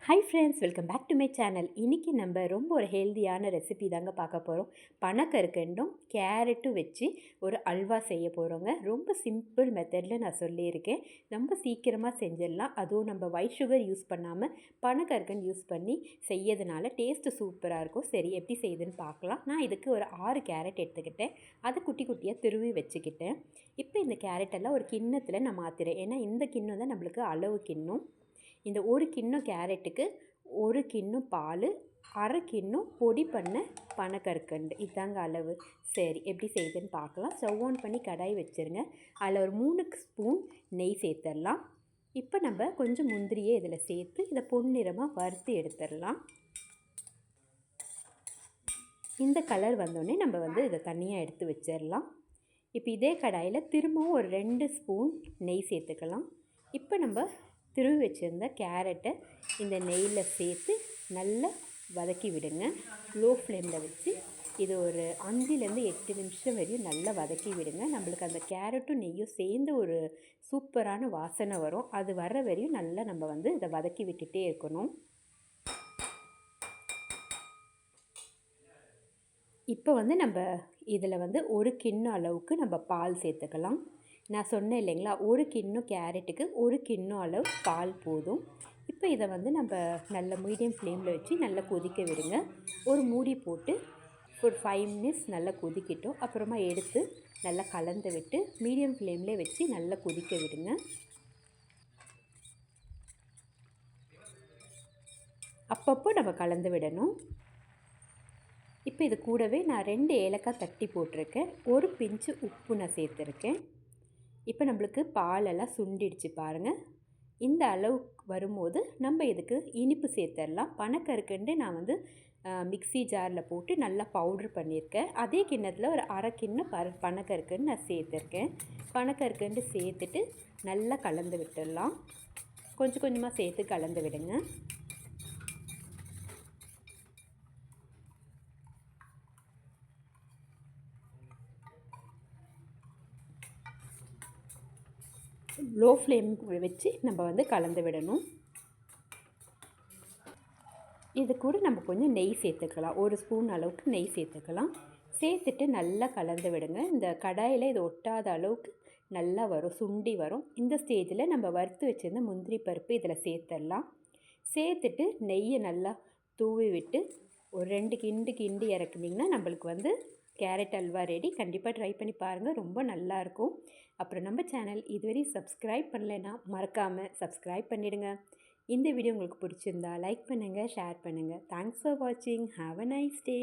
Hi friends, welcome back to my channel. இன்னைக்கு நம்ம ரொம்ப ஒரு ஹெல்தியான ரெசிபி தாங்க பார்க்க போகிறோம். பனக்கற்கண்டும் கேரட்டும் வச்சு ஒரு அல்வா செய்ய போகிறோங்க. ரொம்ப சிம்பிள் மெத்தடில் நான் சொல்லியிருக்கேன். ரொம்ப சீக்கிரமாக செஞ்சிடலாம். அதுவும் நம்ம ஒயிட் சுகர் யூஸ் பண்ணாமல் பனக்கற்கண்டு யூஸ் பண்ணி செய்யறதுனால டேஸ்ட்டு சூப்பராக இருக்கும். சரி, எப்படி செய்யுதுன்னு பார்க்கலாம். நான் இதுக்கு ஒரு 6 கேரட் எடுத்துக்கிட்டேன். அதை குட்டி குட்டியாக துருவி வச்சுக்கிட்டேன். இப்போ இந்த கேரட்டெல்லாம் ஒரு கிண்ணத்தில் நான் மாற்றுறேன். ஏன்னா இந்த கிண்ணம் தான் நம்மளுக்கு அளவு கிண்ணம். இந்த ஒரு கிண்ணம் கேரட்டுக்கு ஒரு கிண்ணம் பால், அரை கிண்ணம் பொடி பண்ண பனக்கற்கண்டு, இதாங்க அளவு. சரி, எப்படி செய்யுதுன்னு பார்க்கலாம். ஸ்டவ் ஆன் பண்ணி கடாய் வச்சுருங்க. அதில் ஒரு 3 ஸ்பூன் நெய் சேர்த்துடலாம். இப்போ நம்ம கொஞ்சம் முந்திரியை இதில் சேர்த்து இதை பொன்னிறமாக வறுத்து எடுத்துடலாம். இந்த கலர் வந்தோடனே நம்ம இதை தனியாக எடுத்து வச்சிடலாம். இப்போ இதே கடாயில் திரும்பவும் ஒரு 2 ஸ்பூன் நெய் சேர்த்துக்கலாம். இப்போ நம்ம துருவி வச்சுருந்த கேரட்டை இந்த நெய்யில் சேர்த்து நல்லா வதக்கி விடுங்க. லோ ஃப்ளேமில் வச்சு இது ஒரு 5லேருந்து 8 நிமிஷம் வரையும் நல்லா வதக்கி விடுங்க. நம்மளுக்கு அந்த கேரட்டும் நெய்யும் சேர்ந்து ஒரு சூப்பரான வாசனை வரும். அது வர்ற வரையும் நல்லா நம்ம இதை வதக்கி விட்டுட்டே இருக்கணும். இப்போ நம்ம இதில் ஒரு கிண்ணம் அளவுக்கு நம்ம பால் சேர்த்துக்கலாம். நான் சொன்னேன் இல்லைங்களா, ஒரு கிண்ணம் கேரட்டுக்கு ஒரு கிண்ணம் அளவு பால் போதும். இப்போ இதை நம்ம நல்ல மீடியம் ஃப்ளேமில் வச்சு நல்லா கொதிக்க விடுங்க. ஒரு மூடி போட்டு ஒரு 5 மினிட்ஸ் நல்லா கொதிக்கட்டும். அப்புறமா எடுத்து நல்லா கலந்து விட்டு மீடியம் ஃப்ளேம்லேயே வச்சு நல்லா கொதிக்க விடுங்க. அப்பப்போ நம்ம கலந்து விடணும். இப்போ இது கூடவே நான் 2 ஏலக்காய் தட்டி போட்டிருக்கேன். ஒரு பிஞ்சு உப்பு நான் சேர்த்துருக்கேன். இப்போ நம்மளுக்கு பாலெல்லாம் சுண்டிடுச்சு பாருங்கள். இந்த அளவுக்கு வரும்போது நம்ம இதுக்கு இனிப்பு சேர்த்துடலாம். பனக்கற்கண்டு நான் மிக்ஸி ஜாரில் போட்டு நல்லா பவுட்ரு பண்ணியிருக்கேன். அதே கிண்ணத்தில் ஒரு அரை கிண்ணம் பனக்கற்கண்டு நான் சேர்த்துருக்கேன். பனக்கற்கண்டு சேர்த்துட்டு நல்லா கலந்து விட்டுடலாம். கொஞ்சம் கொஞ்சமாக சேர்த்து கலந்து விடுங்க. லோ ஃப்ளேம் வச்சு நம்ம கலந்து விடணும். இது கூட நம்ம கொஞ்சம் நெய் சேர்த்துக்கலாம். ஒரு ஸ்பூன் அளவுக்கு நெய் சேர்த்துக்கலாம். சேர்த்துட்டு நல்லா கலந்து விடுங்க. இந்த கடாயில் இது ஒட்டாத அளவுக்கு நல்லா வரும், சுண்டி வரும். இந்த ஸ்டேஜில் நம்ம வறுத்து வச்சுருந்த முந்திரி பருப்பு இதில் சேர்த்துடலாம். சேர்த்துட்டு நெய்யை நல்லா தூவி விட்டு ஒரு 2 கிண்டி இறக்குனிங்கன்னா நம்மளுக்கு கேரட் அல்வா ரெடி. கண்டிப்பாக ட்ரை பண்ணி பாருங்கள், ரொம்ப நல்லாயிருக்கும். அப்புறம் நம்ம சேனல் இதுவரை சப்ஸ்கிரைப் பண்ணலைன்னா மறக்காமல் சப்ஸ்கிரைப் பண்ணிவிடுங்க. இந்த வீடியோ உங்களுக்கு பிடிச்சிருந்தா லைக் பண்ணுங்கள், ஷேர் பண்ணுங்கள். தேங்க்ஸ் ஃபார் வாட்சிங். Have a nice day.